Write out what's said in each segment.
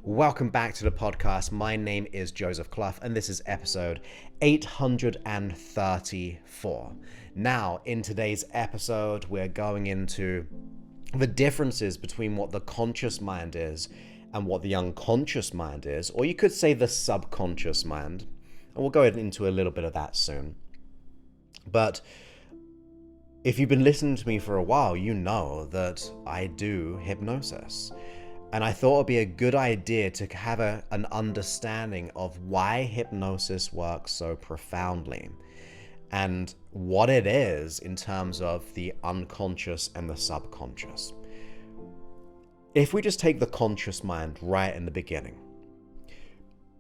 Welcome back to the podcast. My name is Joseph Clough, and this is episode 834. Now, in today's episode, we're going into the differences between what the conscious mind is and what the unconscious mind is, or you could say the subconscious mind. And we'll go into a little bit of that soon. But if you've been listening to me for a while, you know that I do hypnosis. And I thought it'd be a good idea to have an understanding of why hypnosis works so profoundly and what it is in terms of the unconscious and the subconscious. If we just take the conscious mind right in the beginning,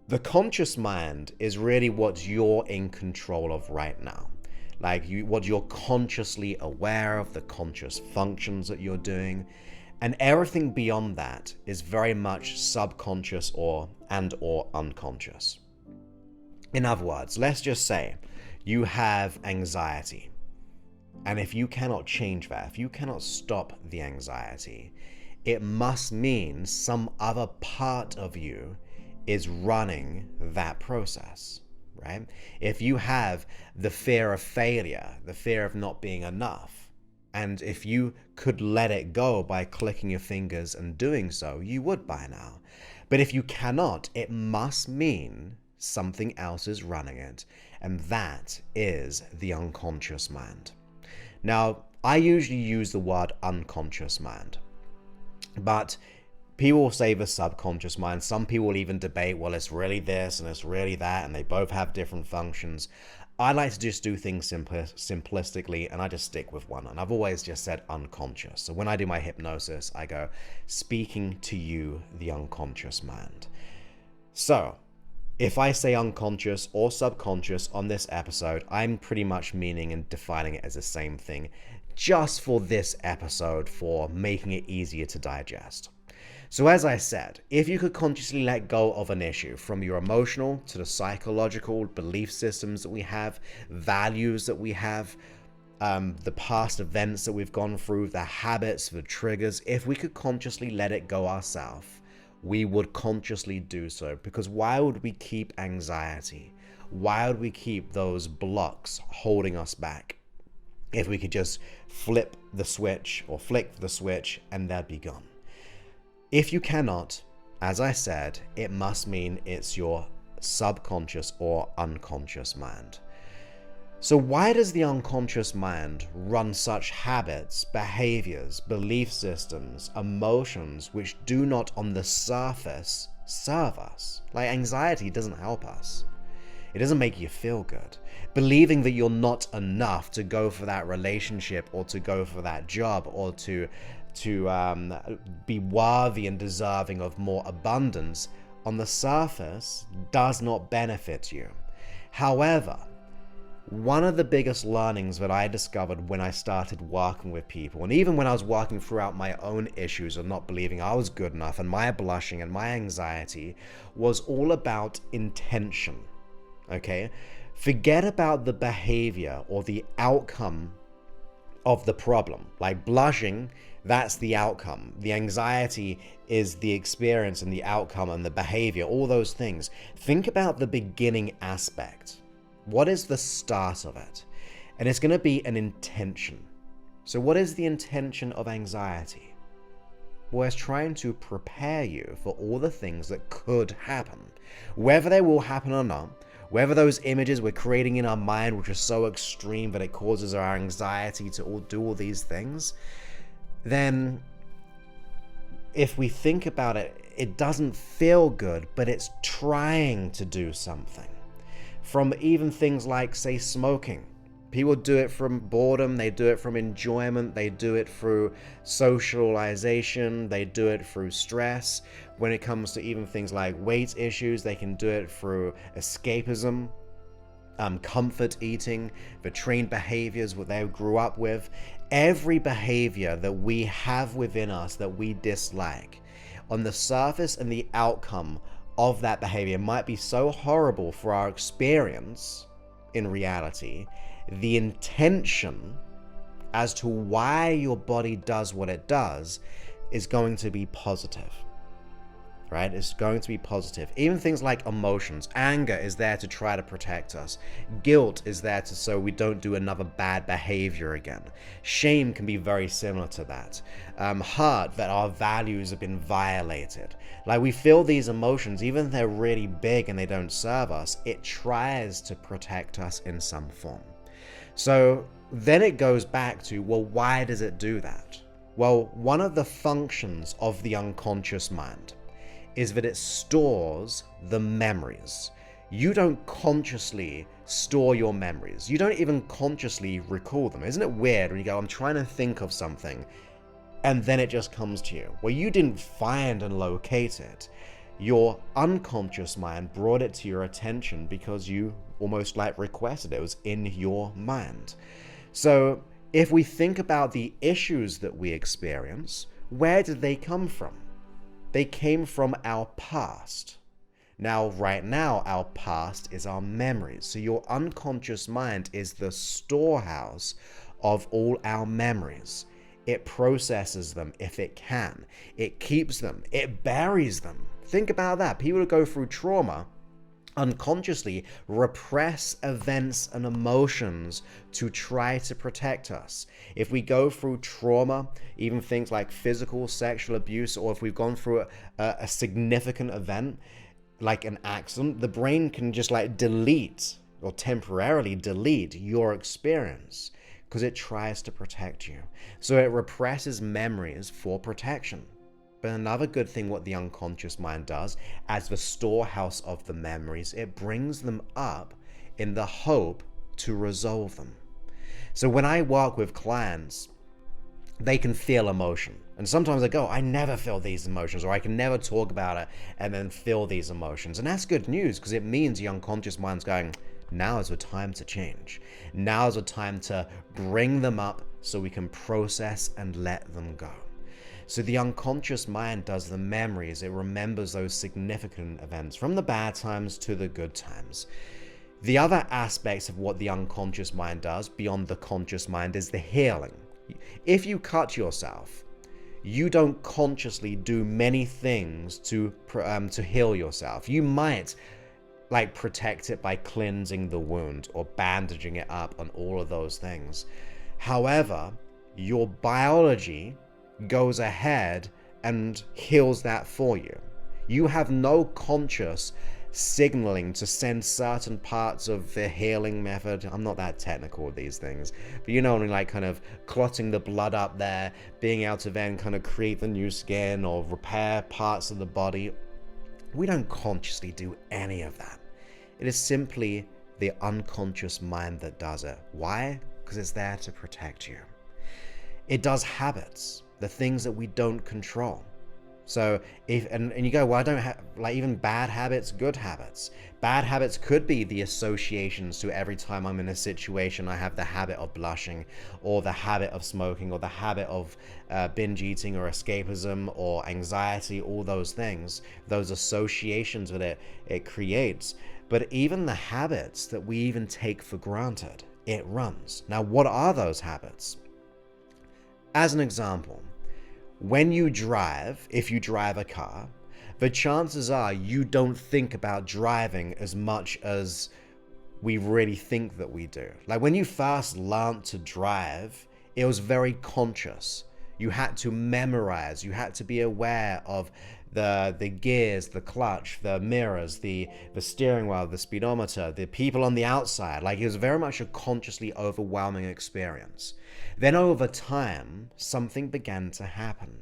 the conscious mind is really what you're in control of right now. What you're consciously aware of, the conscious functions that you're doing. And everything beyond that is very much subconscious or unconscious. In other words, let's just say you have anxiety. And if you cannot change that, if you cannot stop the anxiety, it must mean some other part of you is running that process, right? If you have the fear of failure, the fear of not being enough, and if you could let it go by clicking your fingers and doing so, you would by now. But if you cannot, it must mean something else is running it, and that is the unconscious mind. Now, I usually use the word unconscious mind, but people will say the subconscious mind. Some people will even debate, well, it's really this and it's really that, and they both have different functions. I like to just do things simplistically, and I just stick with one. And I've always just said unconscious. So when I do my hypnosis, I go, speaking to you, the unconscious mind. So if I say unconscious or subconscious on this episode, I'm pretty much meaning and defining it as the same thing, just for this episode, for making it easier to digest. So as I said, if you could consciously let go of an issue, from your emotional to the psychological belief systems that we have, values that we have, the past events that we've gone through, the habits, the triggers, if we could consciously let it go ourselves, we would consciously do so. Because why would we keep anxiety? Why would we keep those blocks holding us back if we could just flip the switch or flick the switch and they'd be gone? If you cannot, as I said, it must mean it's your subconscious or unconscious mind. So why does the unconscious mind run such habits, behaviors, belief systems, emotions which do not on the surface serve us? Like anxiety doesn't help us. It doesn't make you feel good. Believing that you're not enough to go for that relationship or to go for that job or to be worthy and deserving of more abundance on the surface does not benefit you. However, one of the biggest learnings that I discovered when I started working with people, and even when I was working throughout my own issues of not believing I was good enough and my blushing and my anxiety, was all about intention. Okay? Forget about the behavior or the outcome of the problem. Like blushing, that's the outcome. The anxiety is the experience and the outcome and the behavior, all those things. Think about the beginning aspect. What is the start of it? And it's going to be an intention. So what is the intention of anxiety? Well, it's trying to prepare you for all the things that could happen. Whether they will happen or not, whether those images we're creating in our mind, which are so extreme that it causes our anxiety to do all these things, then if we think about it, it doesn't feel good, but it's trying to do something. From even things like, say, smoking. People do it from boredom, they do it from enjoyment, they do it through socialization, they do it through stress. When it comes to even things like weight issues, they can do it through escapism, comfort eating, the trained behaviors what they grew up with. Every behavior that we have within us that we dislike, on the surface and the outcome of that behavior might be so horrible for our experience in reality, the intention as to why your body does what it does is going to be positive. right? It's going to be positive. Even things like emotions. Anger is there to try to protect us. Guilt is there so we don't do another bad behavior again. Shame can be very similar to that. Hurt that our values have been violated. Like, we feel these emotions, even if they're really big and they don't serve us, it tries to protect us in some form. So then it goes back to, well, why does it do that? Well, one of the functions of the unconscious mind is that it stores the memories. You don't consciously store your memories. You don't even consciously recall them. Isn't it weird when you go, I'm trying to think of something, and then it just comes to you? Well, you didn't find and locate it. Your unconscious mind brought it to your attention because you almost like requested it. It was in your mind. So if we think about the issues that we experience, where did they come from? They came from our past. Now, right now, our past is our memories. So your unconscious mind is the storehouse of all our memories. It processes them if it can. It keeps them. It buries them. Think about that. People who go through trauma unconsciously repress events and emotions to try to protect us. If we go through trauma, even things like physical, sexual abuse, or if we've gone through a significant event, like an accident, the brain can just like delete or temporarily delete your experience because it tries to protect you. So it represses memories for protection. But another good thing what the unconscious mind does, as the storehouse of the memories, it brings them up in the hope to resolve them. So when I work with clients, they can feel emotion. And sometimes they go, I never feel these emotions, or I can never talk about it and then feel these emotions. And that's good news, because it means the unconscious mind's going, now is the time to change. Now is the time to bring them up so we can process and let them go. So the unconscious mind does the memories. It remembers those significant events, from the bad times to the good times. The other aspects of what the unconscious mind does beyond the conscious mind is the healing. If you cut yourself, you don't consciously do many things to heal yourself. You might like protect it by cleansing the wound or bandaging it up and all of those things. However, your biology goes ahead and heals that for you. You have no conscious signaling to send certain parts of the healing method. I'm not that technical with these things, but you know, only like kind of clotting the blood up there, being able to then kind of create the new skin or repair parts of the body. We don't consciously do any of that. It is simply the unconscious mind that does it. Why? Because it's there to protect you. It does habits, the things that we don't control. So and you go, well, I don't have, like, even bad habits, good habits. Bad habits could be the associations to every time I'm in a situation, I have the habit of blushing, or the habit of smoking, or the habit of binge eating, or escapism, or anxiety, all those things, those associations that it creates. But even the habits that we even take for granted, it runs. Now, what are those habits? As an example, when you drive, if you drive a car, the chances are you don't think about driving as much as we really think that we do. Like when you first learned to drive, it was very conscious. You had to memorize, you had to be aware of the gears, the clutch, the mirrors, the steering wheel, the speedometer, the people on the outside. Like, it was very much a consciously overwhelming experience. Then over time, something began to happen.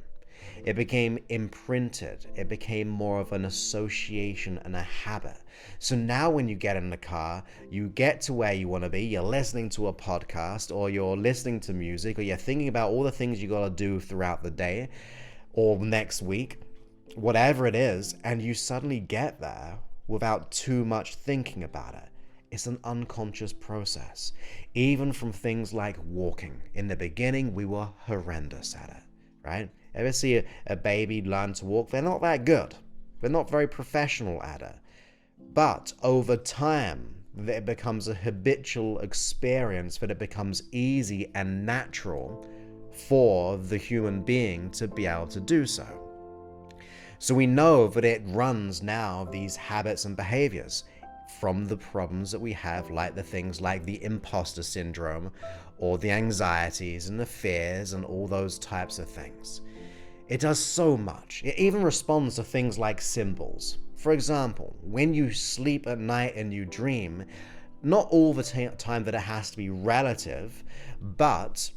It became imprinted. It became more of an association and a habit. So now when you get in the car, you get to where you want to be, you're listening to a podcast, or you're listening to music, or you're thinking about all the things you got to do throughout the day or next week, whatever it is, and you suddenly get there without too much thinking about it. It's an unconscious process. Even from things like walking. In the beginning, we were horrendous at it, right? Ever see a baby learn to walk? They're not that good. They're not very professional at it. But over time, it becomes a habitual experience, that it becomes easy and natural for the human being to be able to do so. So we know that it runs now these habits and behaviors from the problems that we have, like the things like the imposter syndrome or the anxieties and the fears and all those types of things. It does so much. It even responds to things like symbols. For example, when you sleep at night and you dream, not all the time that it has to be relative, but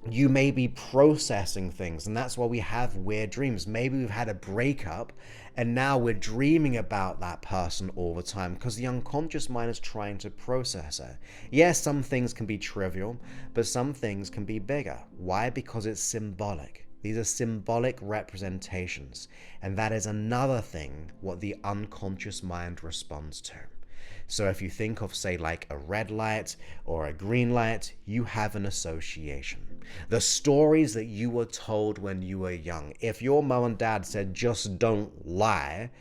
you may be processing things, and that's why we have weird dreams. Maybe we've had a breakup and now we're dreaming about that person all the time because the unconscious mind is trying to process it. Yes, some things can be trivial, but some things can be bigger. Why? Because it's symbolic. These are symbolic representations, and that is another thing what the unconscious mind responds to. So if you think of, say, like a red light or a green light, you have an association. The stories that you were told when you were young, if your mom and dad said, just don't lie,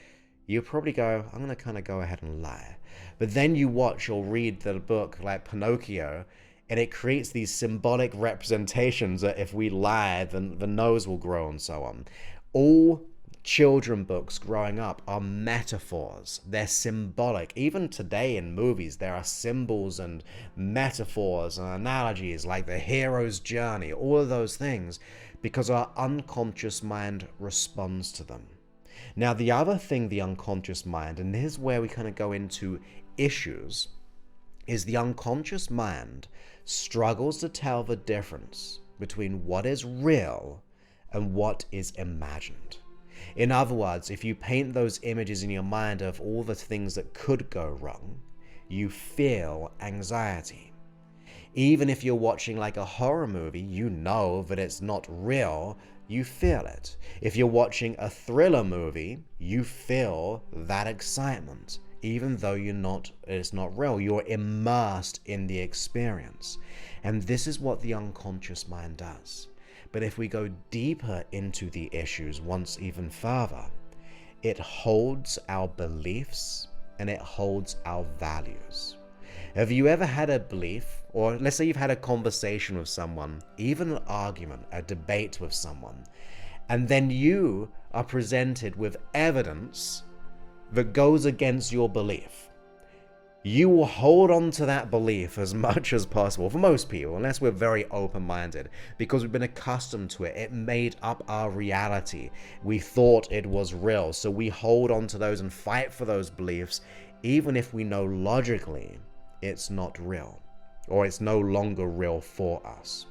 you probably go, I'm going to kind of go ahead and lie. But then you watch or read the book like Pinocchio, and it creates these symbolic representations that if we lie, then the nose will grow and so on. All children books growing up are metaphors. They're symbolic. Even today in movies, there are symbols and metaphors and analogies like the hero's journey, all of those things, because our unconscious mind responds to them. Now, the other thing the unconscious mind, and here's where we kind of go into issues, is the unconscious mind struggles to tell the difference between what is real and what is imagined. In other words, if you paint those images in your mind of all the things that could go wrong, you feel anxiety. Even if you're watching like a horror movie, you know that it's not real, you feel it. If you're watching a thriller movie, you feel that excitement, even though it's not real. You're immersed in the experience. And this is what the unconscious mind does. But if we go deeper into the issues once even further, it holds our beliefs and it holds our values. Have you ever had a belief, or let's say you've had a conversation with someone, even an argument, a debate with someone, and then you are presented with evidence that goes against your belief? You will hold on to that belief as much as possible, for most people, unless we're very open-minded, because we've been accustomed to it. It made up our reality. We thought it was real, so we hold on to those and fight for those beliefs, even if we know logically it's not real, or it's no longer real for us.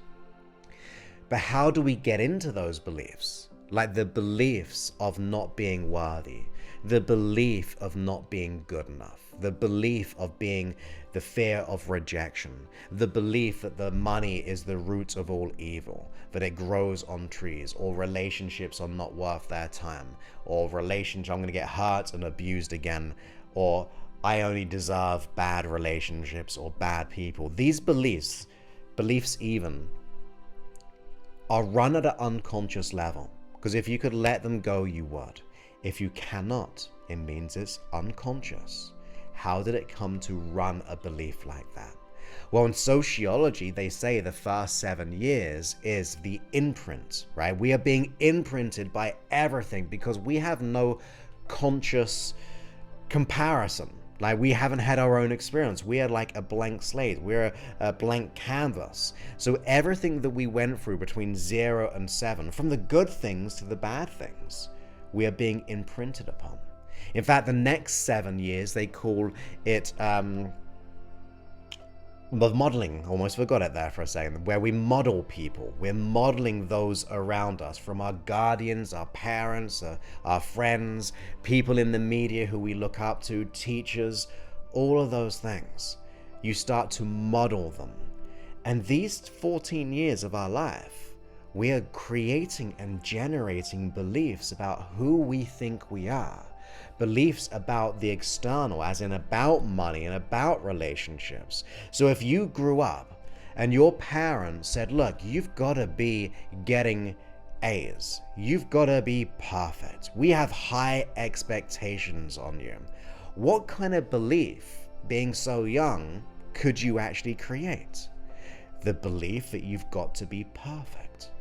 But how do we get into those beliefs? Like the beliefs of not being worthy, the belief of not being good enough, the belief of being the fear of rejection, the belief that the money is the root of all evil, that it grows on trees, or relationships are not worth their time, or relationships, I'm going to get hurt and abused again, or I only deserve bad relationships or bad people. These beliefs even, are run at an unconscious level, because if you could let them go, you would. If you cannot, it means it's unconscious. How did it come to run a belief like that? Well, in sociology, they say the first 7 years is the imprint, right? We are being imprinted by everything because we have no conscious comparison. Like, we haven't had our own experience. We are like a blank slate. We're a blank canvas. So everything that we went through between 0 and 7, from the good things to the bad things, we are being imprinted upon. In fact, the next 7 years, they call it the modeling. Almost forgot it there for a second. Where we model people. We're modeling those around us, from our guardians, our parents, our friends, people in the media who we look up to, teachers, all of those things. You start to model them. And these 14 years of our life, we are creating and generating beliefs about who we think we are. Beliefs about the external, as in about money and about relationships. So if you grew up and your parents said, look, you've got to be getting A's. You've got to be perfect. We have high expectations on you. What kind of belief, being so young, could you actually create? The belief that you've got to be perfect.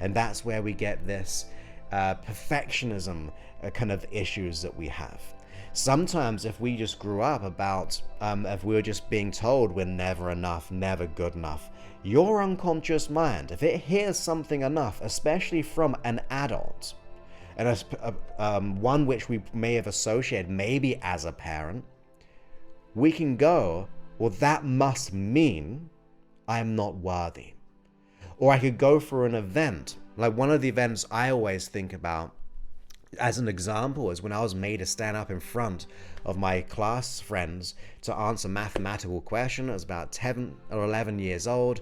And that's where we get this perfectionism kind of issues that we have. Sometimes if we just grew up about, if we were just being told we're never enough, never good enough, your unconscious mind, if it hears something enough, especially from an adult, and one which we may have associated maybe as a parent, we can go, well, that must mean I'm not worthy. Or I could go for an event. Like one of the events I always think about as an example is when I was made to stand up in front of my class friends to answer a mathematical question. I was about 10 or 11 years old,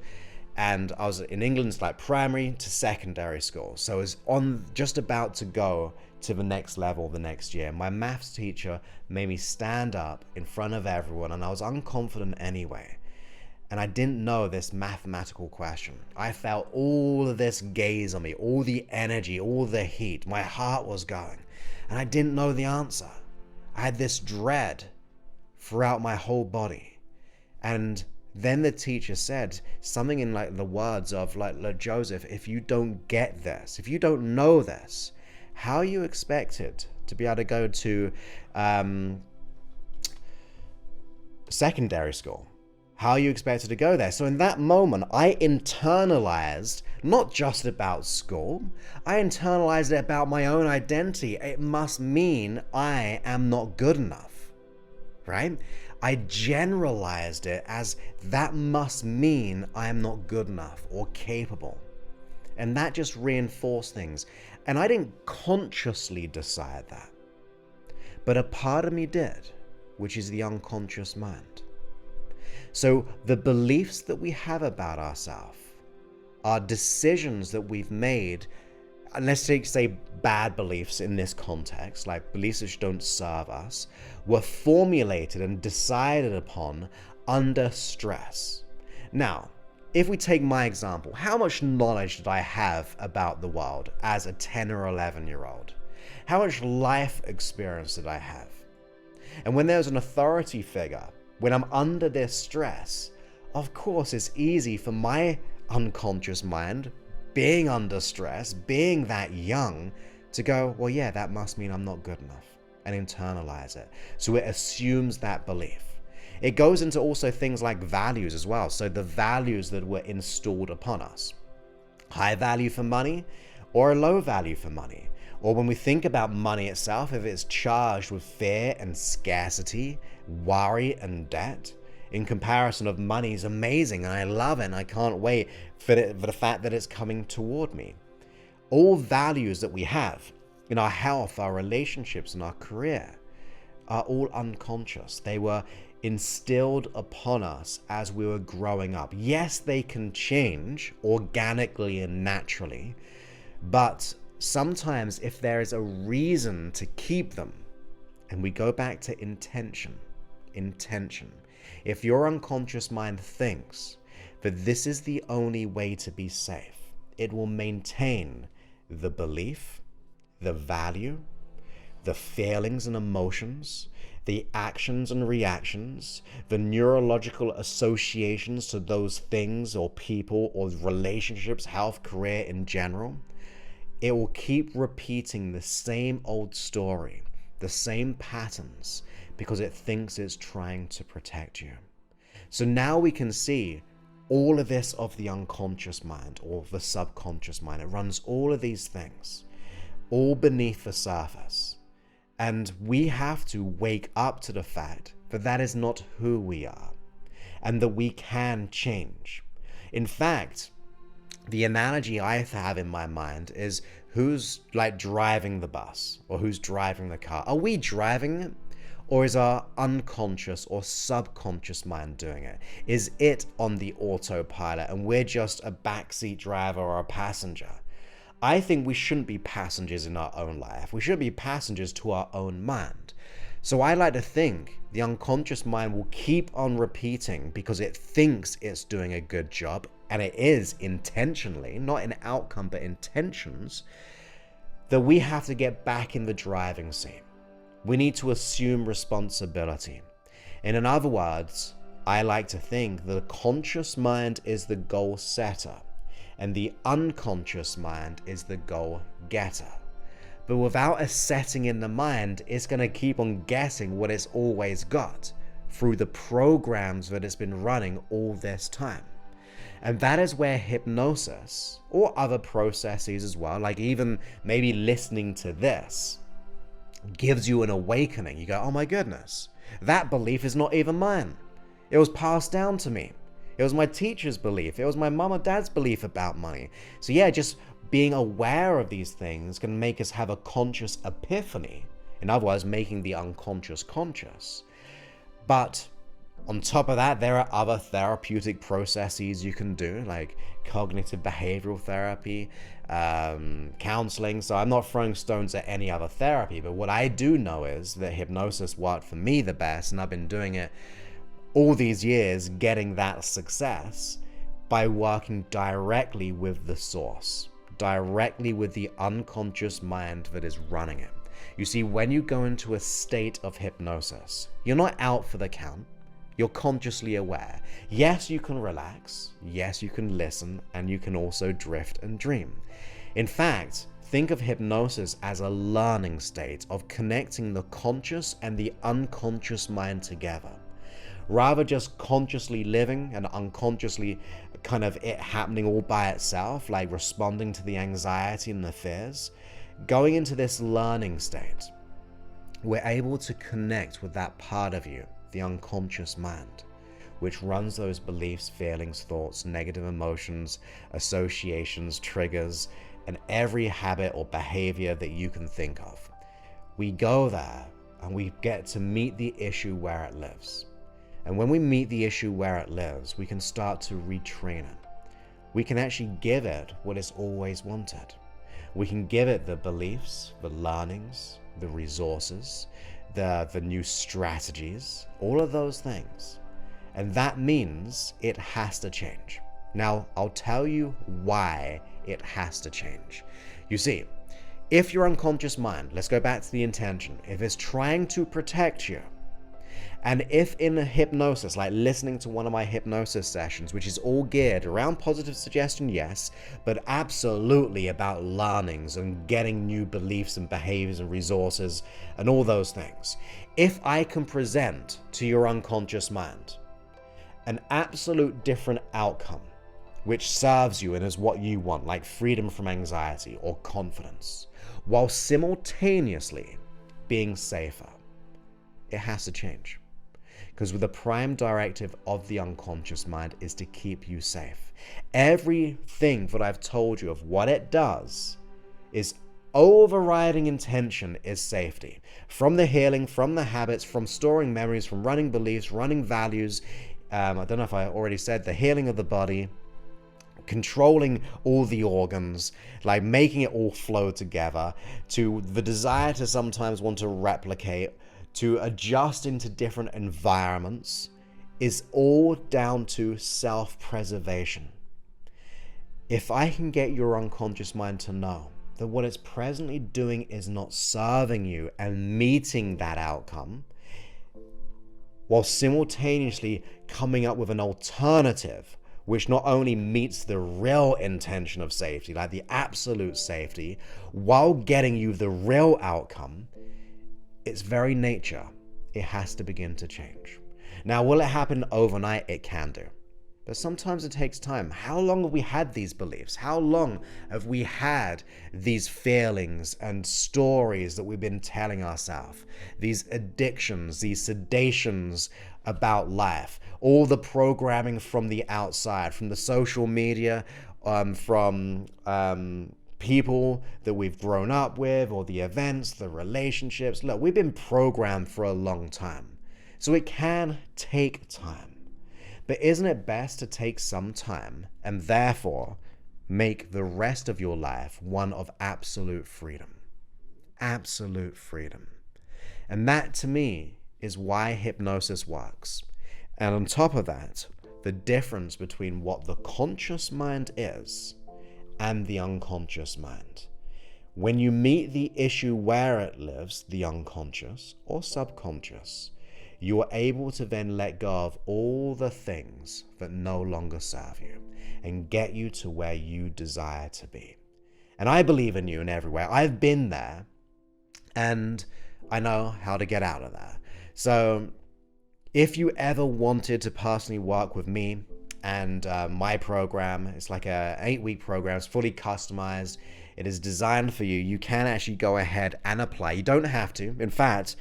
and I was in England, like primary to secondary school. So I was just about to go to the next level the next year. My maths teacher made me stand up in front of everyone, and I was unconfident anyway. And I didn't know this mathematical question. I felt all of this gaze on me, all the energy, all the heat. My heart was going, and I didn't know the answer. I had this dread throughout my whole body. And then the teacher said something in like the words of like, Joseph, if you don't get this, if you don't know this, how are you expected to be able to go to secondary school? How are you expected to go there? So in that moment, I internalized not just about school, I internalized it about my own identity. It must mean I am not good enough, right? I generalized it as that must mean I am not good enough or capable. And that just reinforced things. And I didn't consciously decide that. But a part of me did, which is the unconscious mind. So the beliefs that we have about ourselves are decisions that we've made, and let's say bad beliefs in this context, like beliefs which don't serve us, were formulated and decided upon under stress. Now, if we take my example, how much knowledge did I have about the world as a 10 or 11-year-old? How much life experience did I have? And when there's an authority figure, when I'm under this stress, of course it's easy for my unconscious mind, being under stress, being that young, to go, well, yeah, that must mean I'm not good enough, and internalize it. So it assumes that belief. It goes into also things like values as well. So the values that were installed upon us. High value for money or a low value for money. Or when we think about money itself, if it's charged with fear and scarcity, worry and debt, in comparison of money is amazing and I love it and I can't wait for the fact that it's coming toward me. All values that we have in our health, our relationships, and our career are all unconscious. They were instilled upon us as we were growing up. Yes, they can change organically and naturally, but sometimes if there is a reason to keep them, and we go back to intention, if your unconscious mind thinks that this is the only way to be safe, it will maintain the belief, the value, the feelings and emotions, the actions and reactions, the neurological associations to those things or people or relationships, health, career in general. It will keep repeating the same old story, the same patterns, because it thinks it's trying to protect you. So now we can see all of this of the unconscious mind or the subconscious mind. It runs all of these things, all beneath the surface. And we have to wake up to the fact that that is not who we are and that we can change. In fact, the analogy I have in my mind is who's like driving the bus or who's driving the car. Are we driving it, or is our unconscious or subconscious mind doing it? Is it on the autopilot and we're just a backseat driver or a passenger? I think we shouldn't be passengers in our own life. We shouldn't be passengers to our own mind. So I like to think the unconscious mind will keep on repeating because it thinks it's doing a good job, and it is intentionally, not in outcome, but intentions, that we have to get back in the driving seat. We need to assume responsibility. And in other words, I like to think the conscious mind is the goal setter and the unconscious mind is the goal getter. But without a setting in the mind, it's going to keep on guessing what it's always got through the programs that it's been running all this time. And that is where hypnosis, or other processes as well, like even maybe listening to this, gives you an awakening. You go, oh my goodness, that belief is not even mine. It was passed down to me. It was my teacher's belief. It was my mom or dad's belief about money. So yeah, just being aware of these things can make us have a conscious epiphany. In other words, making the unconscious conscious. But on top of that, there are other therapeutic processes you can do, like cognitive behavioral therapy, counseling. So I'm not throwing stones at any other therapy, but what I do know is that hypnosis worked for me the best, and I've been doing it all these years, getting that success by working directly with the source, directly with the unconscious mind that is running it. You see, when you go into a state of hypnosis, you're not out for the count. You're consciously aware. Yes, you can relax. Yes, you can listen, and you can also drift and dream. In fact, think of hypnosis as a learning state of connecting the conscious and the unconscious mind together. Rather just consciously living and unconsciously kind of it happening all by itself, like responding to the anxiety and the fears, going into this learning state, we're able to connect with that part of you, the unconscious mind, which runs those beliefs, feelings, thoughts, negative emotions, associations, triggers, and every habit or behavior that you can think of. We go there and we get to meet the issue where it lives. And when we meet the issue where it lives, we can start to retrain it. We can actually give it what it's always wanted. We can give it the beliefs, the learnings, the resources, the new strategies, all of those things. And that means it has to change. Now, I'll tell you why it has to change. You see, if your unconscious mind, let's go back to the intention, if it's trying to protect you, and if in a hypnosis, like listening to one of my hypnosis sessions, which is all geared around positive suggestion, yes, but absolutely about learnings and getting new beliefs and behaviors and resources and all those things. If I can present to your unconscious mind an absolute different outcome, which serves you and is what you want, like freedom from anxiety or confidence, while simultaneously being safer, it has to change. Because the prime directive of the unconscious mind is to keep you safe. Everything that I've told you of what it does is overriding intention is safety. From the healing, from the habits, from storing memories, from running beliefs, running values. I don't know if I already said the healing of the body, controlling all the organs, like making it all flow together, to the desire to sometimes want to replicate, to adjust into different environments, is all down to self-preservation. If I can get your unconscious mind to know that what it's presently doing is not serving you and meeting that outcome, while simultaneously coming up with an alternative which not only meets the real intention of safety, like the absolute safety, while getting you the real outcome, its very nature, it has to begin to change. Now, will it happen overnight? It can do. But sometimes it takes time. How long have we had these beliefs? How long have we had these feelings and stories that we've been telling ourselves? These addictions, these sedations about life, all the programming from the outside, from the social media, from people that we've grown up with, or the events, the relationships. Look, we've been programmed for a long time. So it can take time. But isn't it best to take some time and therefore make the rest of your life one of absolute freedom? Absolute freedom. And that, to me, is why hypnosis works. And on top of that, the difference between what the conscious mind is and the unconscious mind. When you meet the issue where it lives, the unconscious or subconscious, you are able to then let go of all the things that no longer serve you and get you to where you desire to be. And I believe in you in every way. I've been there And I know how to get out of that. So if you ever wanted to personally work with me and my program, it's like a 8-week program. It's fully customized. It is designed for you. You can actually go ahead and apply. You don't have to. In fact,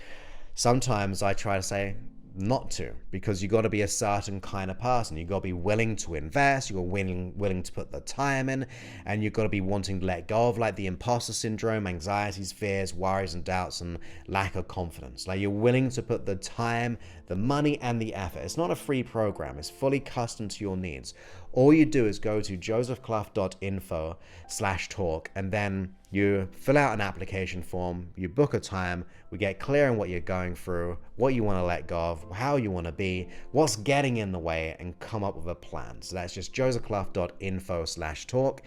sometimes I try to say not to, because you got to be a certain kind of person. You got to be willing to invest. You're willing to put the time in, and you've got to be wanting to let go of like the imposter syndrome, anxieties, fears, worries, and doubts, and lack of confidence. Like, you're willing to put the time, the money, and the effort. It's not a free program. It's fully custom to your needs. All you do is go to josephclough.info/talk, and then you fill out an application form, you book a time, we get clear on what you're going through, what you want to let go of, how you want to be, what's getting in the way, and come up with a plan. So that's just josephclough.info/talk.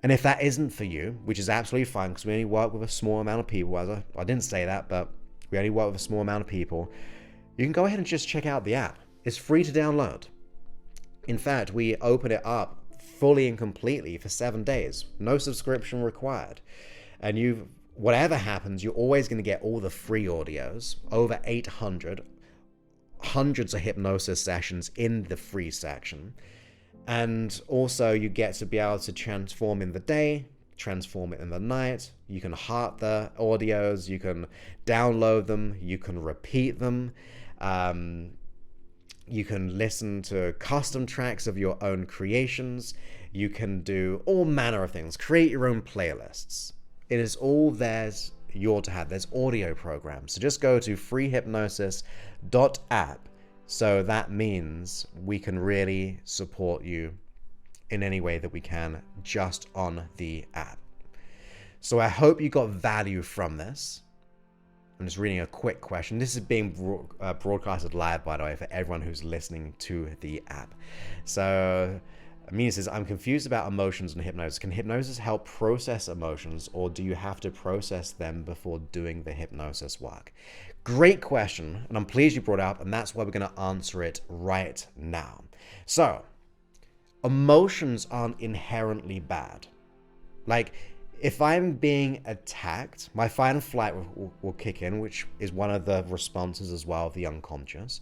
And if that isn't for you, which is absolutely fine, because we only work with a small amount of people, I didn't say that, but we only work with a small amount of people, you can go ahead and just check out the app. It's free to download. In fact, we open it up fully and completely for 7 days. No subscription required. And whatever happens, you're always going to get all the free audios, over 800, hundreds of hypnosis sessions in the free section. And also you get to be able to transform in the day, transform it in the night. You can heart the audios, you can download them, you can repeat them. You can listen to custom tracks of your own creations. You can do all manner of things. Create your own playlists. It is all theirs, yours to have. There's audio programs. So just go to freehypnosis.app. So that means we can really support you in any way that we can just on the app. So I hope you got value from this. I'm just reading a quick question. This is being broadcasted live, by the way, for everyone who's listening to the app. So Amina says, I'm confused about emotions and hypnosis. Can hypnosis help process emotions, or do you have to process them before doing the hypnosis work? Great question, and I'm pleased you brought it up, and that's why we're going to answer it right now. So, emotions aren't inherently bad. Like, if I'm being attacked, my fight and flight will kick in, which is one of the responses as well of the unconscious.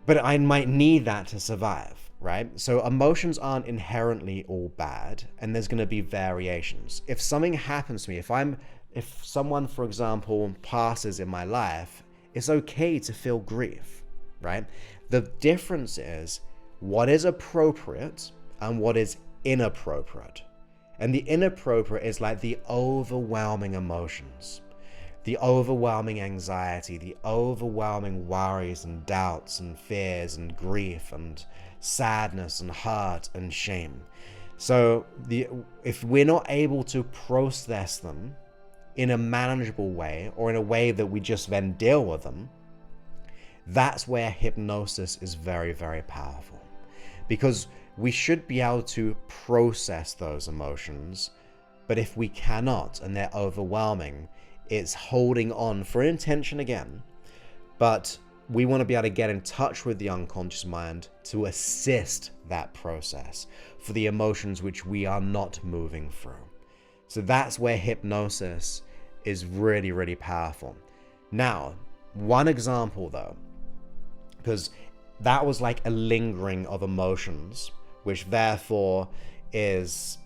But I might need that to survive, right? So emotions aren't inherently all bad, and there's going to be variations. If something happens to me, if someone, for example, passes in my life, it's okay to feel grief, right? The difference is what is appropriate and what is inappropriate. And the inappropriate is like the overwhelming emotions, the overwhelming anxiety, the overwhelming worries and doubts and fears and grief and sadness and hurt and shame. So if we're not able to process them in a manageable way, or in a way that we just then deal with them, that's where hypnosis is very, very powerful. Because we should be able to process those emotions, but if we cannot and they're overwhelming, it's holding on for intention again. But we want to be able to get in touch with the unconscious mind to assist that process for the emotions which we are not moving through. So that's where hypnosis is really, really powerful. Now, one example though, because that was like a lingering of emotions, which therefore is,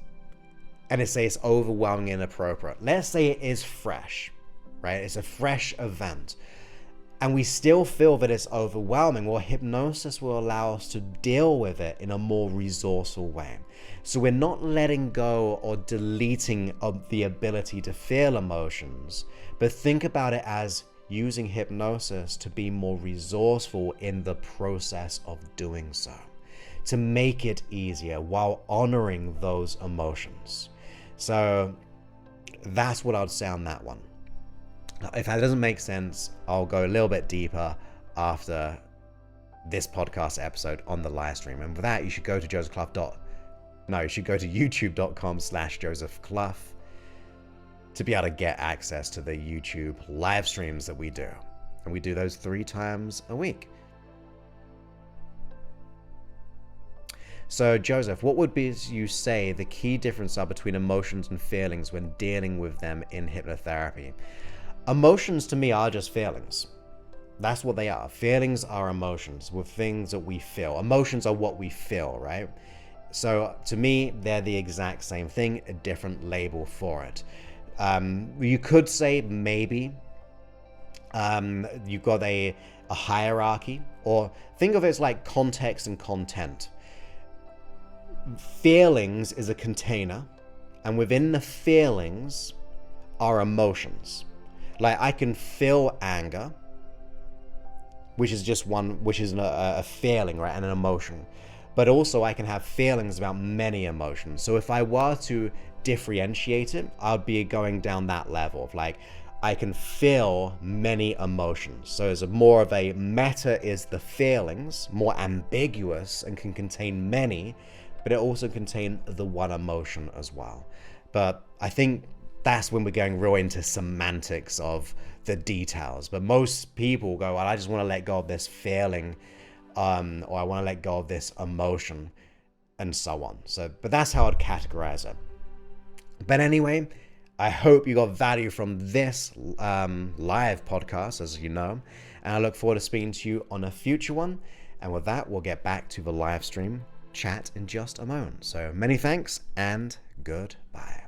and it's overwhelming and inappropriate. Let's say it is fresh, right? It's a fresh event, and we still feel that it's overwhelming. Well, hypnosis will allow us to deal with it in a more resourceful way. So we're not letting go or deleting of the ability to feel emotions, but think about it as using hypnosis to be more resourceful in the process of doing so, to make it easier while honoring those emotions. So that's what I'd say on that one. If that doesn't make sense, I'll go a little bit deeper after this podcast episode on the live stream. And for that, you should go to youtube.com/josephclough to be able to get access to the YouTube live streams that we do. And we do those 3 times a week. So Joseph, what would be, you say, the key difference are between emotions and feelings when dealing with them in hypnotherapy? Emotions to me are just feelings. That's what they are. Feelings are emotions, with things that we feel. Emotions are what we feel, right? So to me, they're the exact same thing, a different label for it. You could say maybe you've got a hierarchy, or think of it as like context and content. Feelings is a container, and within the feelings are emotions. Like I can feel anger, which is just one, which is a feeling, right, and an emotion. But also I can have feelings about many emotions. So if I were to differentiate it, I'd be going down that level of like, I can feel many emotions. So as more of a meta is the feelings, more ambiguous and can contain many, but it also contains the one emotion as well. But I think that's when we're going real into semantics of the details. But most people go, well, I just want to let go of this feeling, or I want to let go of this emotion, and so on. So, but that's how I'd categorize it. But anyway, I hope you got value from this live podcast, as you know, and I look forward to speaking to you on a future one. And with that, we'll get back to the live stream chat in just a moment. So many thanks and goodbye.